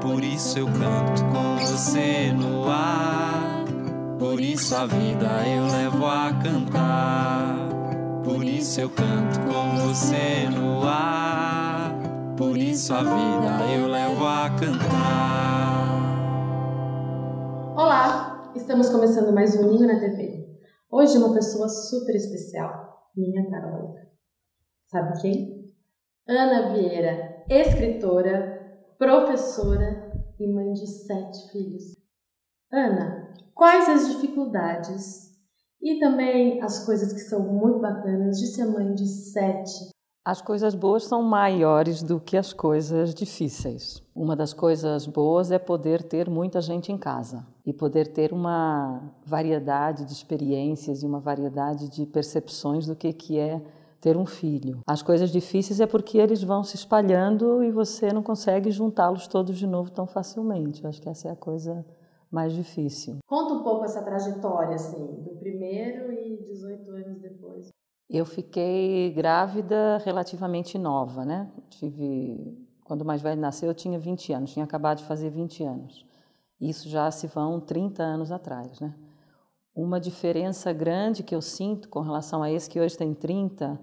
por isso eu canto com você no ar. Por isso a vida eu levo a cantar. Por isso eu canto com você no ar. Por isso a vida eu levo a cantar. Olá, estamos começando mais um Ninho na TV. Hoje uma pessoa super especial, minha Carol. Sabe quem? Ana Vieira, escritora, professora e mãe de 7 filhos. Ana, quais as dificuldades e também as coisas que são muito bacanas de ser mãe de 7? As coisas boas são maiores do que as coisas difíceis. Uma das coisas boas é poder ter muita gente em casa e poder ter uma variedade de experiências e uma variedade de percepções do que é ter um filho. As coisas difíceis é porque eles vão se espalhando e você não consegue juntá-los todos de novo tão facilmente. Eu acho que essa é a coisa mais difícil. Conta um pouco essa trajetória, assim, do primeiro e 18 anos depois. Eu fiquei grávida relativamente nova, né? Quando o mais velho nasceu, eu tinha 20 anos, tinha acabado de fazer 20 anos. Isso já se vão 30 anos atrás, né? Uma diferença grande que eu sinto com relação a esse que hoje tem 30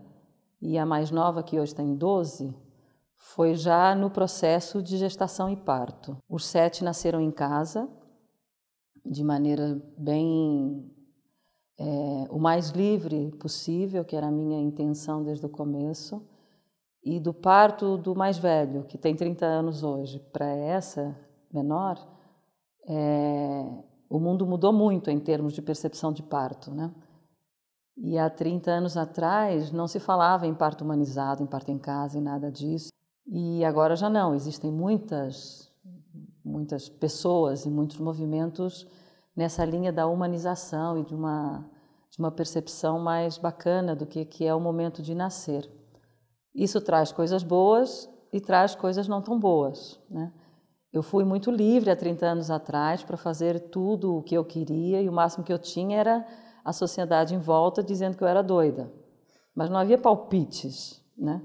e a mais nova que hoje tem 12, foi já no processo de gestação e parto. Os 7 nasceram em casa, de maneira bem... o mais livre possível, que era a minha intenção desde o começo, e do parto do mais velho, que tem 30 anos hoje, para essa menor, o mundo mudou muito em termos de percepção de parto, né? E há 30 anos atrás não se falava em parto humanizado, em parto em casa e nada disso, e agora já não, existem muitas pessoas e muitos movimentos nessa linha da humanização e de uma percepção mais bacana do que é o momento de nascer. Isso traz coisas boas e traz coisas não tão boas, né? Eu fui muito livre há 30 anos atrás para fazer tudo o que eu queria e o máximo que eu tinha era a sociedade em volta dizendo que eu era doida. Mas não havia palpites, né?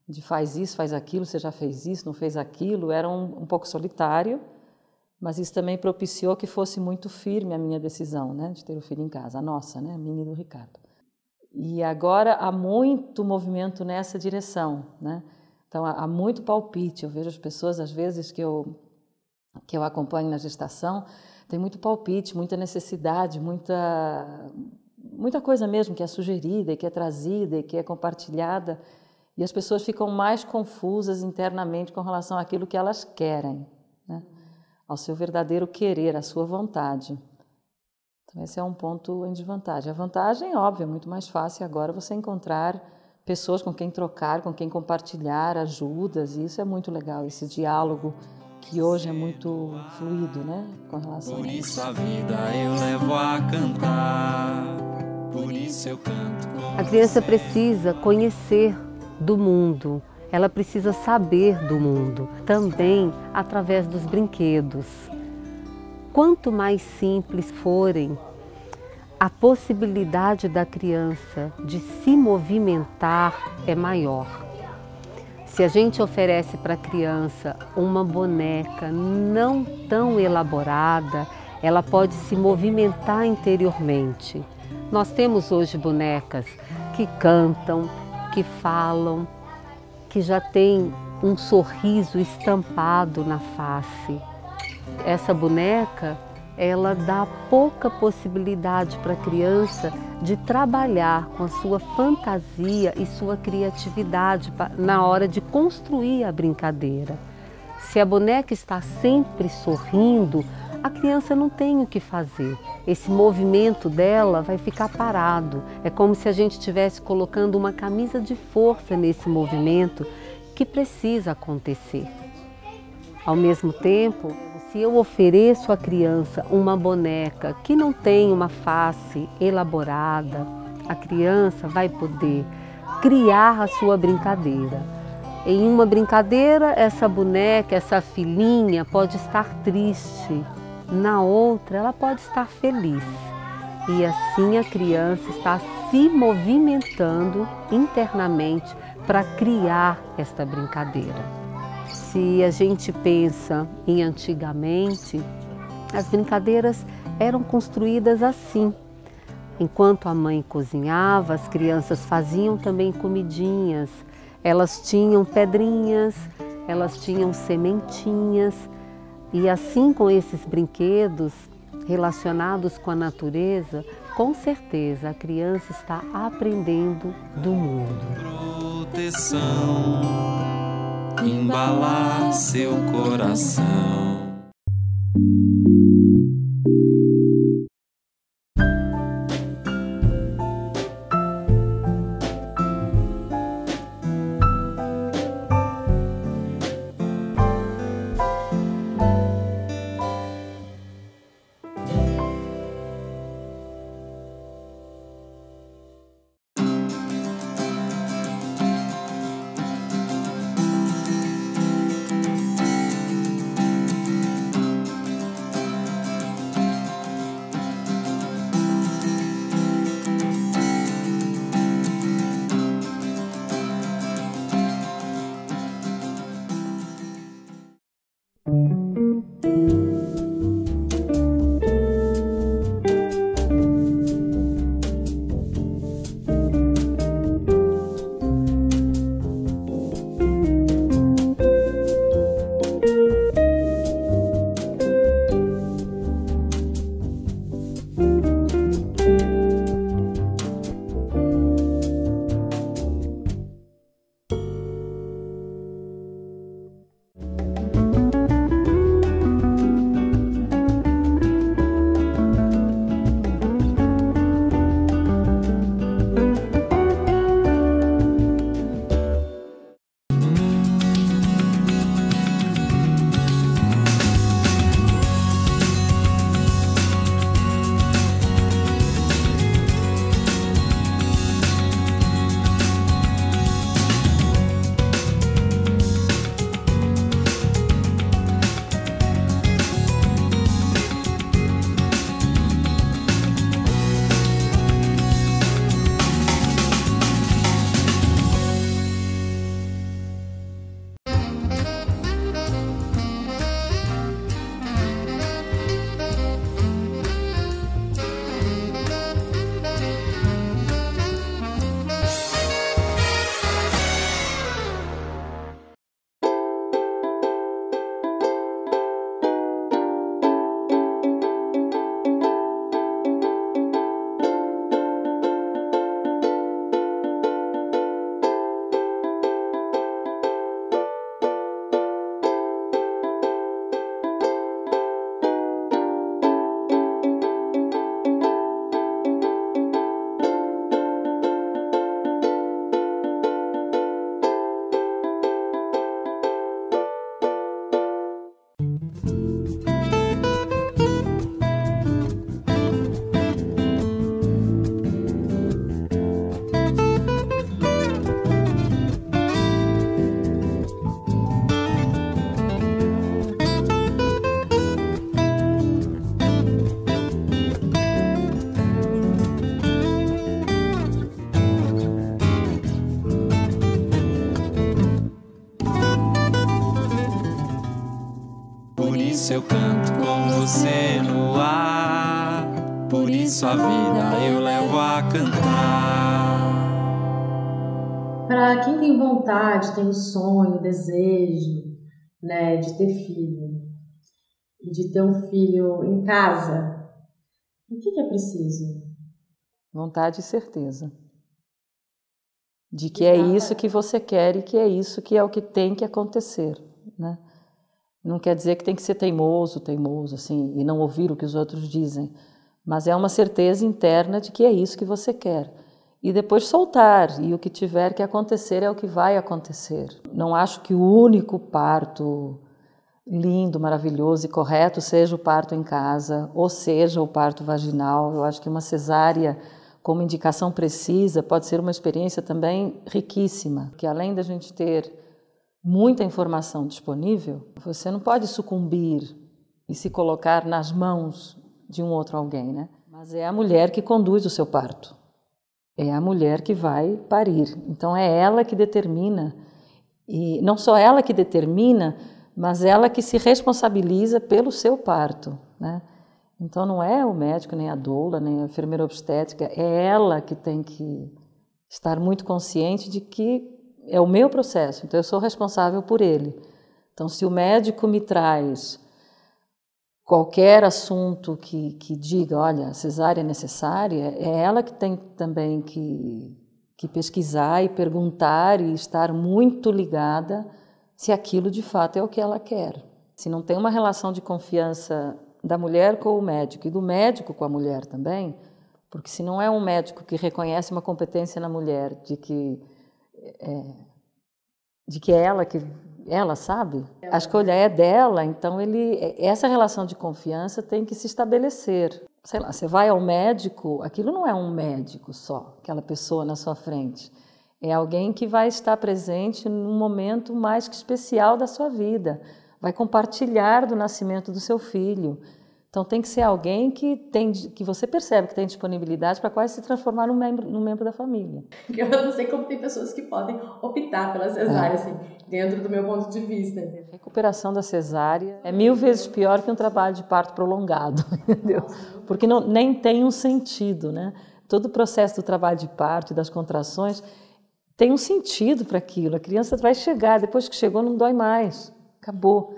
De faz isso, faz aquilo, você já fez isso, não fez aquilo. Era um pouco solitário. Mas isso também propiciou que fosse muito firme a minha decisão, né, de ter o filho em casa, a nossa, né, a minha e do Ricardo. E agora há muito movimento nessa direção, né? Então há muito palpite. Eu vejo as pessoas, às vezes, que eu acompanho na gestação, tem muito palpite, muita necessidade, muita coisa mesmo que é sugerida e que é trazida e que é compartilhada. E as pessoas ficam mais confusas internamente com relação àquilo que elas querem, né? Ao seu verdadeiro querer, à sua vontade. Então esse é um ponto em desvantagem. A vantagem, óbvio, é muito mais fácil agora você encontrar pessoas com quem trocar, com quem compartilhar ajudas, e isso é muito legal, esse diálogo que hoje é muito fluido, né, com relação Por a isso isso. a vida eu levo a cantar. Por isso eu canto com A criança você. precisa conhecer do mundo. Ela precisa saber do mundo, também através dos brinquedos. Quanto mais simples forem, a possibilidade da criança de se movimentar é maior. Se a gente oferece para a criança uma boneca não tão elaborada, ela pode se movimentar interiormente. Nós temos hoje bonecas que cantam, que falam, que já tem um sorriso estampado na face. Essa boneca, ela dá pouca possibilidade para a criança de trabalhar com a sua fantasia e sua criatividade na hora de construir a brincadeira. Se a boneca está sempre sorrindo, a criança não tem o que fazer. Esse movimento dela vai ficar parado. É como se a gente estivesse colocando uma camisa de força nesse movimento que precisa acontecer. Ao mesmo tempo, se eu ofereço à criança uma boneca que não tem uma face elaborada, a criança vai poder criar a sua brincadeira. Em uma brincadeira, essa boneca, essa filhinha pode estar triste. Na outra, ela pode estar feliz. E assim a criança está se movimentando internamente para criar esta brincadeira. Se a gente pensa em antigamente, as brincadeiras eram construídas assim. Enquanto a mãe cozinhava, as crianças faziam também comidinhas. Elas tinham pedrinhas, elas tinham sementinhas. E assim, com esses brinquedos relacionados com a natureza, com certeza a criança está aprendendo do mundo. Proteção, embalar seu coração. isso eu canto com você no ar, por isso a vida eu levo a cantar. Para quem tem vontade, tem o sonho, o desejo, né, de ter filho, e de ter um filho em casa, o que é preciso? Vontade e certeza de que é isso que você quer e que é isso que é o que tem que acontecer, né? Não quer dizer que tem que ser teimoso, assim, e não ouvir o que os outros dizem, mas é uma certeza interna de que é isso que você quer. E depois soltar, e o que tiver que acontecer é o que vai acontecer. Não acho que o único parto lindo, maravilhoso e correto seja o parto em casa, ou seja o parto vaginal. Eu acho que uma cesárea como indicação precisa pode ser uma experiência também riquíssima, que além da gente ter muita informação disponível, você não pode sucumbir e se colocar nas mãos de um outro alguém, né? Mas é a mulher que conduz o seu parto. É a mulher que vai parir. Então é ela que determina E não só ela que determina, mas ela que se responsabiliza pelo seu parto, né? Então não é o médico, nem a doula, nem a enfermeira obstétrica, é ela que tem que estar muito consciente de que é o meu processo, então eu sou responsável por ele. Então se o médico me traz qualquer assunto que diga, olha, cesárea é necessária, é ela que tem também que pesquisar e perguntar e estar muito ligada se aquilo de fato é o que ela quer. Se não tem uma relação de confiança da mulher com o médico e do médico com a mulher também, porque se não é um médico que reconhece uma competência na mulher de que ela sabe, a escolha é dela, então essa relação de confiança tem que se estabelecer. Sei lá, você vai ao médico, aquilo não é um médico só, aquela pessoa na sua frente. É alguém que vai estar presente num momento mais que especial da sua vida, vai compartilhar do nascimento do seu filho. Então tem que ser alguém que você percebe que tem disponibilidade para quase se transformar num membro da família. Eu não sei como tem pessoas que podem optar pela cesárea, assim, dentro do meu ponto de vista. A recuperação da cesárea é 1000 vezes pior que um trabalho de parto prolongado, entendeu? Porque nem tem um sentido, né? Todo o processo do trabalho de parto e das contrações tem um sentido para aquilo. A criança vai chegar, depois que chegou não dói mais, acabou.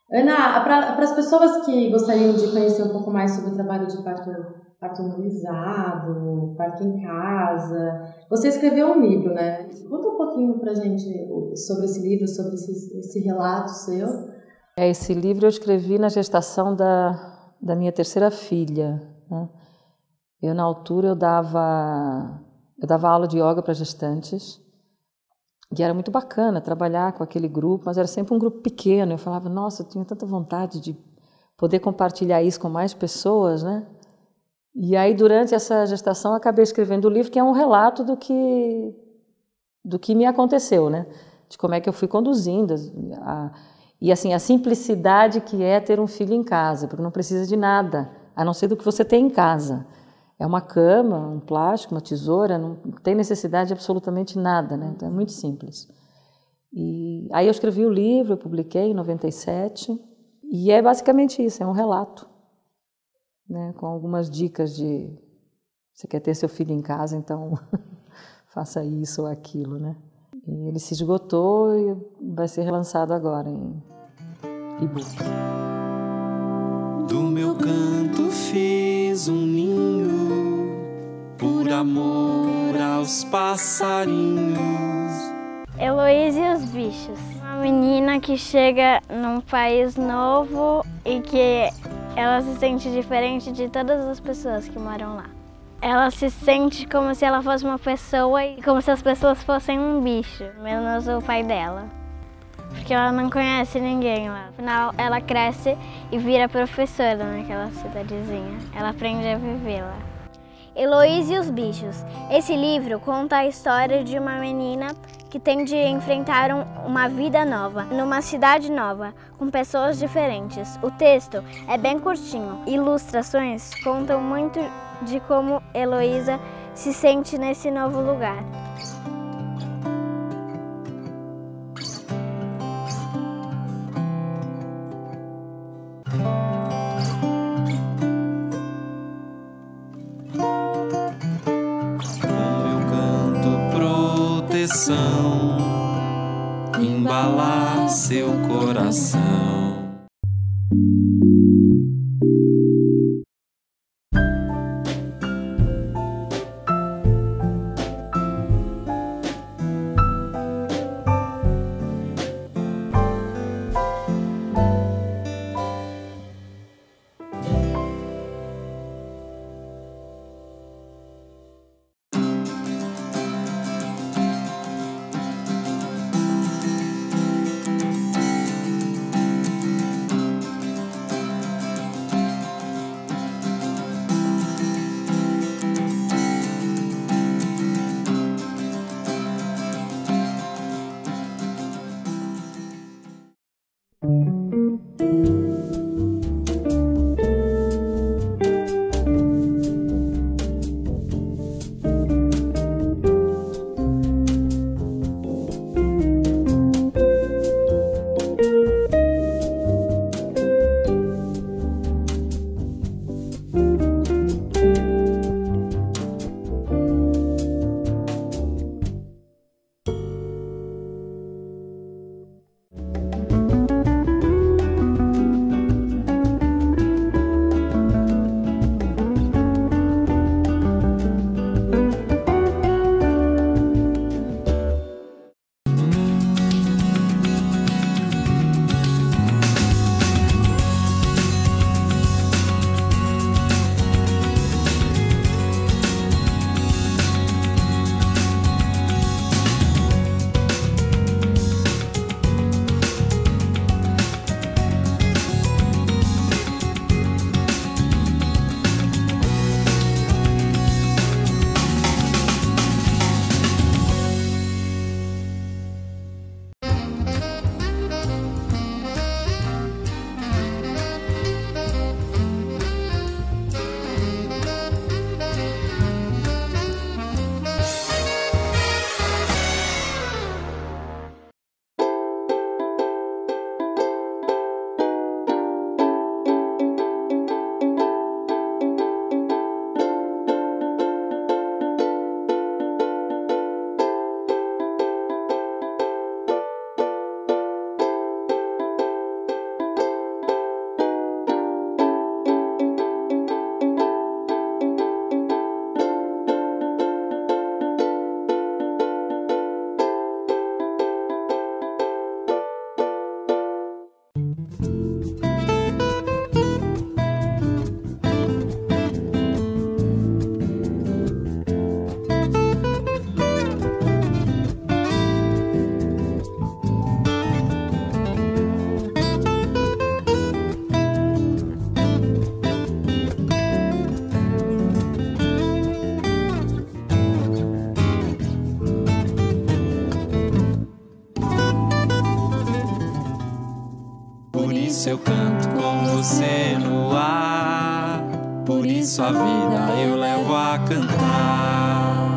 Ana, para as pessoas que gostariam de conhecer um pouco mais sobre o trabalho de parto humanizado, parto em casa, você escreveu um livro, né? Conta um pouquinho pra gente sobre esse livro, sobre esse relato seu. Esse livro eu escrevi na gestação da minha terceira filha, né? Eu, na altura, eu dava aula de yoga para gestantes, e era muito bacana trabalhar com aquele grupo, mas era sempre um grupo pequeno. Eu falava, nossa, eu tinha tanta vontade de poder compartilhar isso com mais pessoas, né? E aí, durante essa gestação, eu acabei escrevendo o livro, que é um relato do que me aconteceu, né? De como é que eu fui conduzindo. E assim, a simplicidade que é ter um filho em casa, porque não precisa de nada, a não ser do que você tem em casa. É uma cama, um plástico, uma tesoura, não tem necessidade de absolutamente nada, né? Então é muito simples. E aí eu escrevi o livro, eu publiquei em 97, e é basicamente isso, é um relato, né? Com algumas dicas de você quer ter seu filho em casa, então faça isso ou aquilo, né? E ele se esgotou e vai ser relançado agora em e-book. Do meu canto fiz um ninho, por amor aos passarinhos. Heloísa e os bichos. Uma menina que chega num país novo e que ela se sente diferente de todas as pessoas que moram lá. Ela se sente como se ela fosse uma pessoa e como se as pessoas fossem um bicho, menos o pai dela. Porque ela não conhece ninguém lá. Afinal, ela cresce e vira professora naquela cidadezinha. Ela aprende a viver lá. Heloísa e os bichos. Esse livro conta a história de uma menina que tem de enfrentar uma vida nova, numa cidade nova, com pessoas diferentes. O texto é bem curtinho. Ilustrações contam muito de como Heloísa se sente nesse novo lugar. Embalar seu coração. isso eu canto com você no ar. Por isso a vida eu levo a cantar.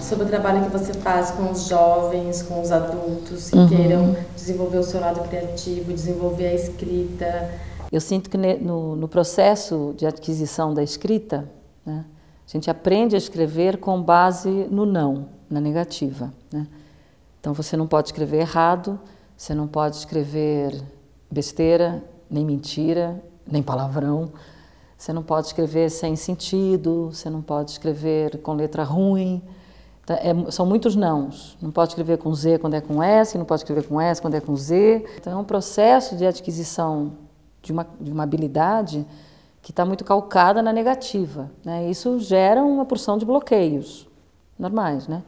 Sobre o trabalho que você faz com os jovens, com os adultos que queiram desenvolver o seu lado criativo, desenvolver a escrita. Eu sinto que no processo de aquisição da escrita, né, a gente aprende a escrever com base no não, na negativa, né? Então você não pode escrever errado, você não pode escrever besteira, nem mentira, nem palavrão. Você não pode escrever sem sentido, você não pode escrever com letra ruim. São muitos nãos. Não pode escrever com Z quando é com S, não pode escrever com S quando é com Z. Então é um processo de adquisição de uma habilidade que está muito calcada na negativa, né? Isso gera uma porção de bloqueios normais, né?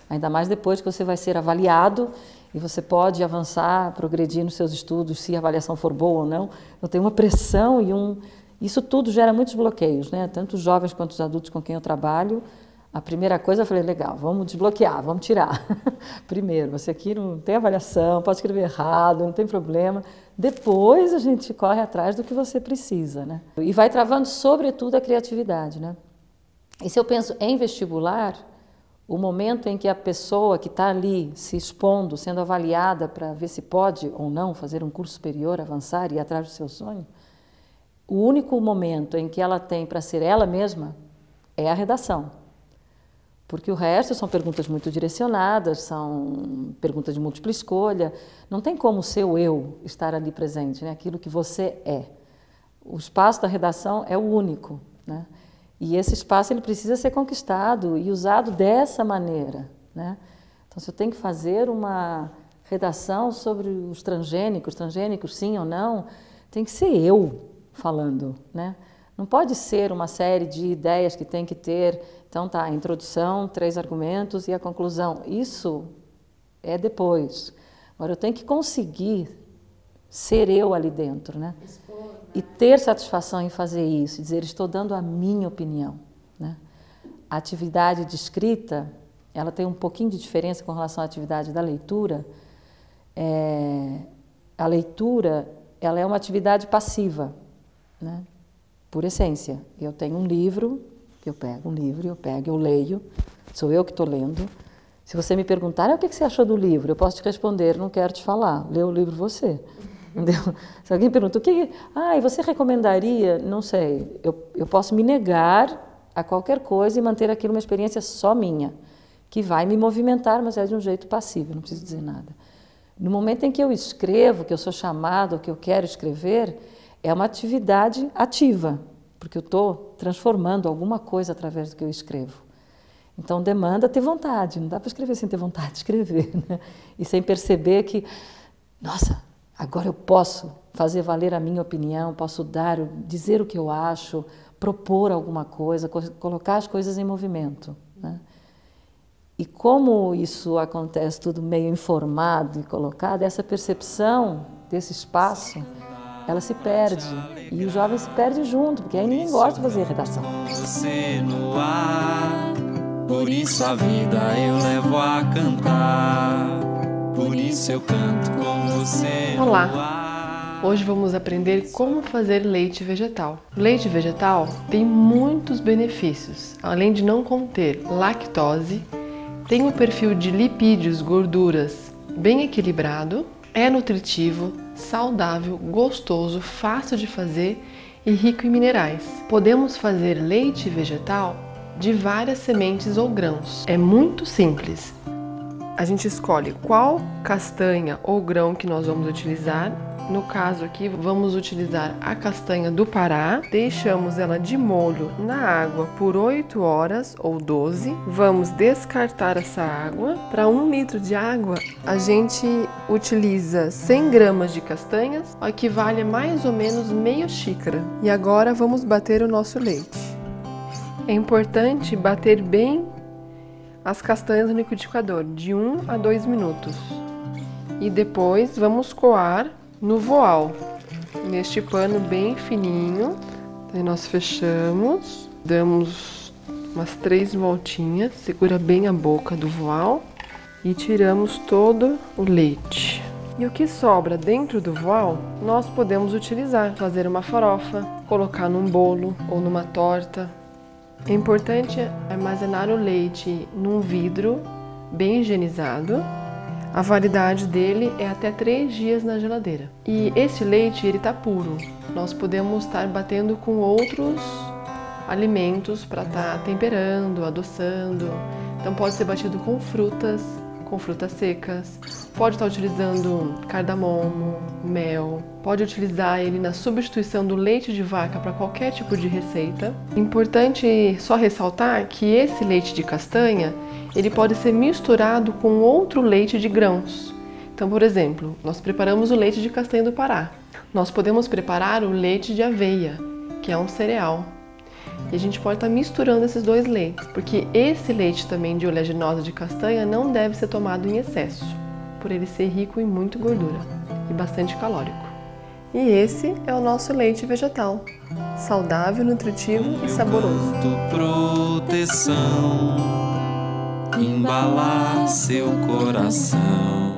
Ainda mais depois que você vai ser avaliado e você pode avançar, progredir nos seus estudos, se a avaliação for boa ou não. Eu tenho uma pressão isso tudo gera muitos bloqueios, né? Tanto os jovens quanto os adultos com quem eu trabalho. A primeira coisa eu falei, legal, vamos desbloquear, vamos tirar. Primeiro, você aqui não tem avaliação, pode escrever errado, não tem problema. Depois a gente corre atrás do que você precisa, né? E vai travando sobretudo a criatividade, né? E se eu penso em vestibular, o momento em que a pessoa que está ali se expondo, sendo avaliada para ver se pode ou não fazer um curso superior, avançar e ir atrás do seu sonho, o único momento em que ela tem para ser ela mesma é a redação. Porque o resto são perguntas muito direcionadas, são perguntas de múltipla escolha. Não tem como o seu eu estar ali presente, né? Aquilo que você é. O espaço da redação é o único, né? E esse espaço ele precisa ser conquistado e usado dessa maneira, né? Então, se eu tenho que fazer uma redação sobre os transgênicos sim ou não, tem que ser eu falando, né? Não pode ser uma série de ideias que tem que ter. Então tá, a introdução, 3 argumentos e a conclusão. Isso é depois. Agora eu tenho que conseguir ser eu ali dentro, né? E ter satisfação em fazer isso, dizer, estou dando a minha opinião, né? A atividade de escrita, ela tem um pouquinho de diferença com relação à atividade da leitura. A leitura, ela é uma atividade passiva, né? Por essência. Eu tenho um livro, eu pego eu leio, sou eu que estou lendo. Se você me perguntar, o que você achou do livro? Eu posso te responder, não quero te falar, lê o livro você. Entendeu? Se alguém pergunta, e você recomendaria? Não sei, eu posso me negar a qualquer coisa e manter aquilo uma experiência só minha, que vai me movimentar, mas é de um jeito passivo, não preciso dizer nada. No momento em que eu escrevo, que eu sou chamado, que eu quero escrever, é uma atividade ativa, porque eu estou transformando alguma coisa através do que eu escrevo. Então demanda ter vontade, não dá para escrever sem ter vontade de escrever, né? E sem perceber que, nossa, agora eu posso fazer valer a minha opinião, posso dizer o que eu acho, propor alguma coisa, colocar as coisas em movimento, né? E como isso acontece tudo meio informado e colocado, essa percepção desse espaço, ela se perde, e o jovem se perde junto, porque aí ninguém gosta de fazer redação. Você no ar, por isso a vida eu levo a cantar, por isso eu canto com você. Olá, hoje vamos aprender como fazer leite vegetal. Leite vegetal tem muitos benefícios, além de não conter lactose, tem um perfil de lipídios, gorduras bem equilibrado, é nutritivo, saudável, gostoso, fácil de fazer e rico em minerais. Podemos fazer leite vegetal de várias sementes ou grãos. É muito simples. A gente escolhe qual castanha ou grão que nós vamos utilizar. No caso aqui, vamos utilizar a castanha do Pará. Deixamos ela de molho na água por 8 horas ou 12. Vamos descartar essa água. Para 1 litro de água, a gente utiliza 100 gramas de castanhas, o que vale mais ou menos meia xícara. E agora vamos bater o nosso leite. É importante bater bem as castanhas no liquidificador, de 1 a 2 minutos. E depois vamos coar no voal, neste pano bem fininho. Aí nós fechamos, damos umas 3 voltinhas, segura bem a boca do voal e tiramos todo o leite. E o que sobra dentro do voal, nós podemos utilizar, fazer uma farofa, colocar num bolo ou numa torta. É importante armazenar o leite num vidro bem higienizado. A validade dele é até 3 dias na geladeira. E esse leite, ele está puro. Nós podemos estar batendo com outros alimentos para estar temperando, adoçando. Então pode ser batido com frutas secas. Pode estar utilizando cardamomo, mel. Pode utilizar ele na substituição do leite de vaca para qualquer tipo de receita. Importante só ressaltar que esse leite de castanha, ele pode ser misturado com outro leite de grãos. Então, por exemplo, nós preparamos o leite de castanha do Pará. Nós podemos preparar o leite de aveia, que é um cereal. E a gente pode estar misturando esses 2 leites, porque esse leite também de oleaginosa de castanha não deve ser tomado em excesso, por ele ser rico em muita gordura e bastante calórico. E esse é o nosso leite vegetal, saudável, nutritivo e saboroso. Proteção, embalar seu coração.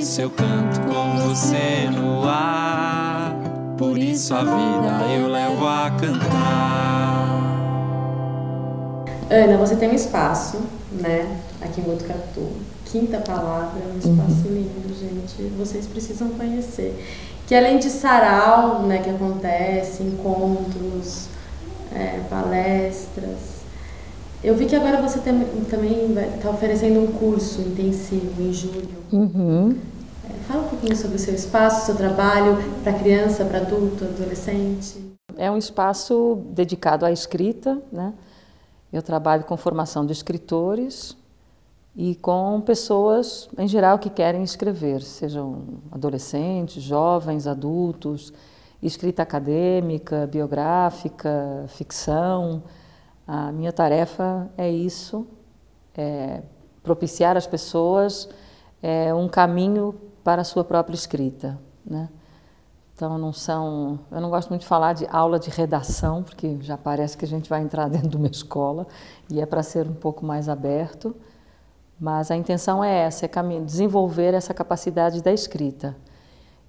isso eu canto com você no ar, por isso a vida eu levo a cantar. Ana, você tem um espaço, né, aqui em Botucatu, Quinta Palavra, um espaço lindo, gente, vocês precisam conhecer. Que além de sarau, né, que acontece, encontros, palestras, eu vi que agora você também vai estar oferecendo um curso intensivo em julho. Fala um pouquinho sobre o seu espaço, o seu trabalho para criança, para adulto, adolescente. É um espaço dedicado à escrita, né? Eu trabalho com formação de escritores e com pessoas, em geral, que querem escrever, sejam adolescentes, jovens, adultos, escrita acadêmica, biográfica, ficção. A minha tarefa é isso, é propiciar às pessoas um caminho para a sua própria escrita, né? Então eu não gosto muito de falar de aula de redação, porque já parece que a gente vai entrar dentro de uma escola e é para ser um pouco mais aberto, mas a intenção é essa, desenvolver essa capacidade da escrita.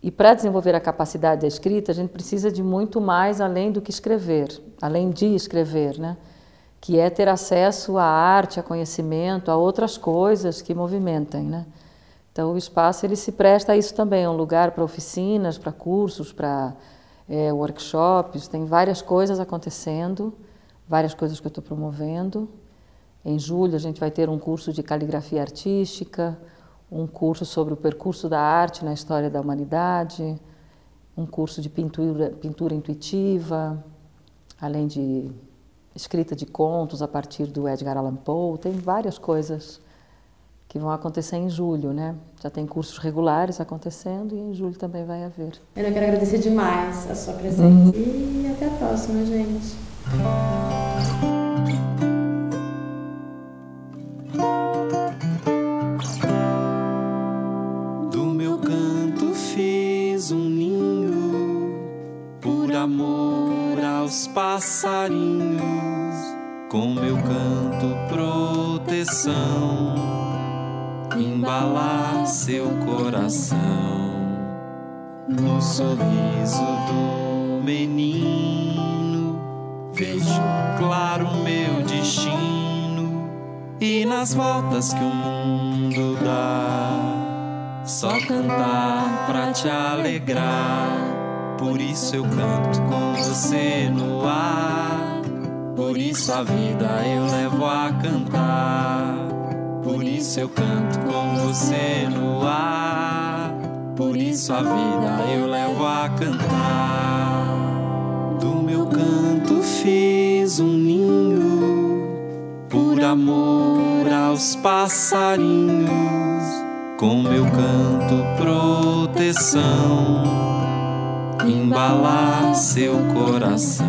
E para desenvolver a capacidade da escrita, a gente precisa de muito mais além do que escrever, além de escrever, né? Que é ter acesso à arte, a conhecimento, a outras coisas que movimentem, né? Então o espaço ele se presta a isso também, é um lugar para oficinas, para cursos, para workshops, tem várias coisas acontecendo, várias coisas que eu estou promovendo. Em julho a gente vai ter um curso de caligrafia artística, um curso sobre o percurso da arte na história da humanidade, um curso de pintura intuitiva, além de escrita de contos a partir do Edgar Allan Poe, tem várias coisas que vão acontecer em julho, né? Já tem cursos regulares acontecendo e em julho também vai haver. Eu quero agradecer demais a sua presença e até a próxima, gente. Do meu canto fiz um ninho, por amor aos passarinhos, com meu canto proteção, embalar seu coração no sorriso do menino. Vejo claro meu destino e nas voltas que o mundo dá, só cantar pra te alegrar. Por isso eu canto com você no ar, por isso a vida eu levo a cantar. Por isso eu canto com você no ar, por isso a vida eu levo a cantar. Do meu canto fiz um ninho, por amor aos passarinhos, com meu canto proteção, embalar seu coração.